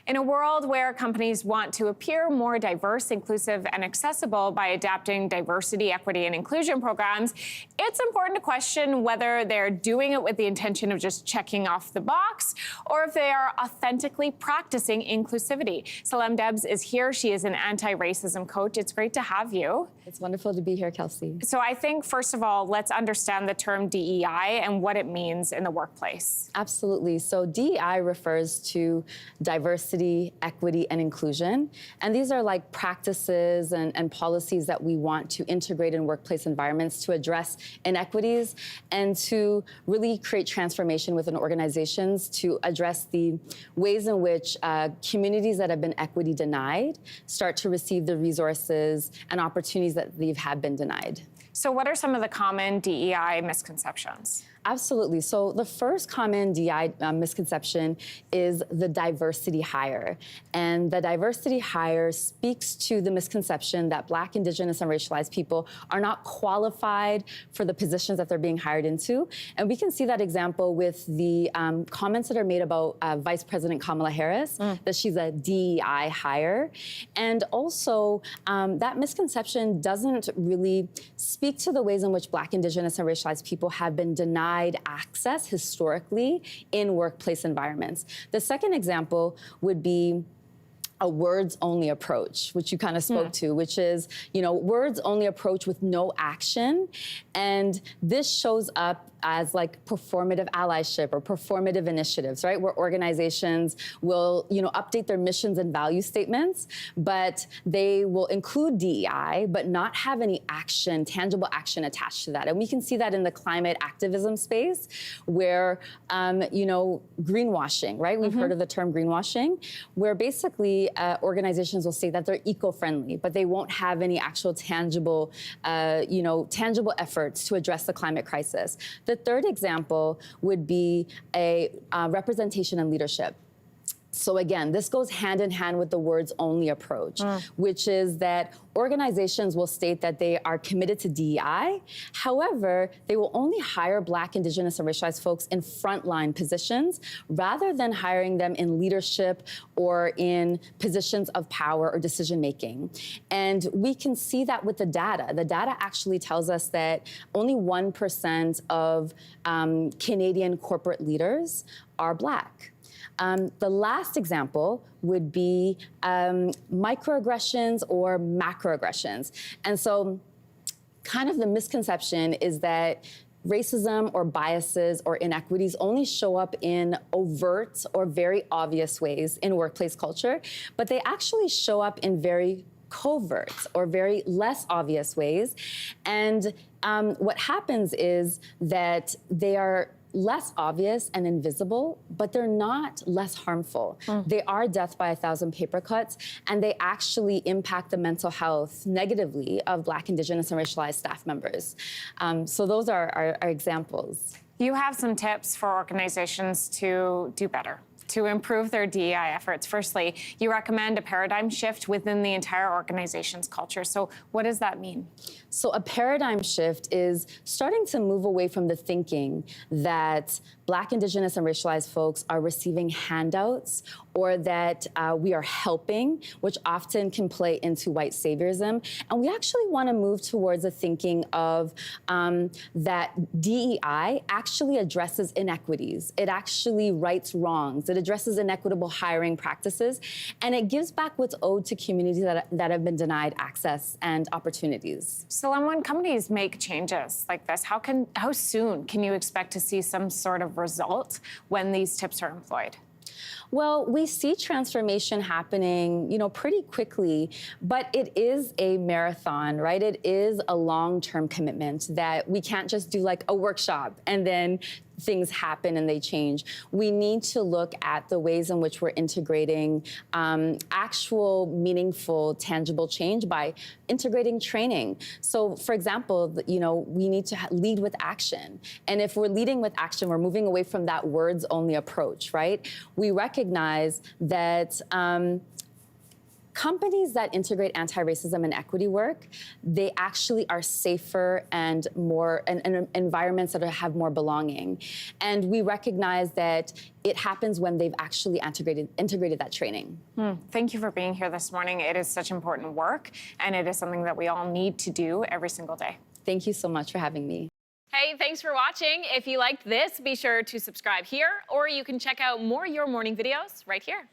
In a world where companies want to appear more diverse, inclusive, and accessible by adapting diversity, equity, and inclusion programs, it's important to question whether they're doing it with the intention of just checking off the box or if they are authentically practicing inclusivity. Selam Debs is here. She is an anti-racism coach. It's great to have you. It's wonderful to be here, Kelsey. So I think, first of all, let's understand the term DEI and what it means in the workplace. Absolutely. So DEI refers to diversity, equity, and inclusion. And these are like practices and policies that we want to integrate in workplace environments to address inequities and to really create transformation within organizations to address the ways in which communities that have been equity denied start to receive the resources and opportunities that they have been denied. So what are some of the common DEI misconceptions? Absolutely. So the first common DEI misconception is the diversity hire. And the diversity hire speaks to the misconception that Black, Indigenous, and racialized people are not qualified for the positions that they're being hired into. And we can see that example with the comments that are made about Vice President Kamala Harris, that she's a DEI hire. And also, that misconception doesn't really speak to the ways in which Black, Indigenous, and racialized people have been denied access historically in workplace environments. The second example would be a words-only approach, which you kind of spoke to, which is, words-only approach with no action. And this shows up as like performative allyship or performative initiatives, right? Where organizations will, update their missions and value statements, but they will include DEI, but not have any action, tangible action attached to that. And we can see that in the climate activism space where, greenwashing, right? We've heard of the term greenwashing, where basically organizations will say that they're eco-friendly, but they won't have any actual tangible, tangible efforts to address the climate crisis. The third example would be a representation and leadership. So again, this goes hand in hand with the words-only approach, which is that organizations will state that they are committed to DEI. However, they will only hire Black, Indigenous, and racialized folks in frontline positions rather than hiring them in leadership or in positions of power or decision-making. And we can see that with the data. The data actually tells us that only 1% of Canadian corporate leaders are Black. The last example would be microaggressions or macroaggressions. And so kind of the misconception is that racism or biases or inequities only show up in overt or very obvious ways in workplace culture, but they actually show up in very covert or very less obvious ways. And what happens is that they are less obvious and invisible, but they're not less harmful. They are death by 1,000 paper cuts, and they actually impact the mental health negatively of Black, Indigenous, and racialized staff members. So those are our examples. You have some tips for organizations to do better, to improve their DEI efforts. Firstly, you recommend a paradigm shift within the entire organization's culture. So what does that mean? So a paradigm shift is starting to move away from the thinking that Black, Indigenous, and racialized folks are receiving handouts or that we are helping, which often can play into white saviorism. And we actually want to move towards a thinking of that DEI actually addresses inequities. It actually rights wrongs. It addresses inequitable hiring practices. And it gives back what's owed to communities that have been denied access and opportunities. So when companies make changes like this, how soon can you expect to see some sort of result when these tips are employed? Well, we see transformation happening, pretty quickly, but it is a marathon, right? It is a long-term commitment that we can't just do like a workshop and then things happen and they change. We need to look at the ways in which we're integrating actual, meaningful, tangible change by integrating training. So, for example, we need to lead with action. And if we're leading with action, we're moving away from that words-only approach, right? We recognize that companies that integrate anti-racism and equity work, they actually are safer and more and environments that have more belonging. And we recognize that it happens when they've actually integrated that training. Thank you for being here this morning. It is such important work, and it is something that we all need to do every single day. Thank you so much for having me. Hey, thanks for watching. If you liked this, be sure to subscribe here, or you can check out more Your Morning videos right here.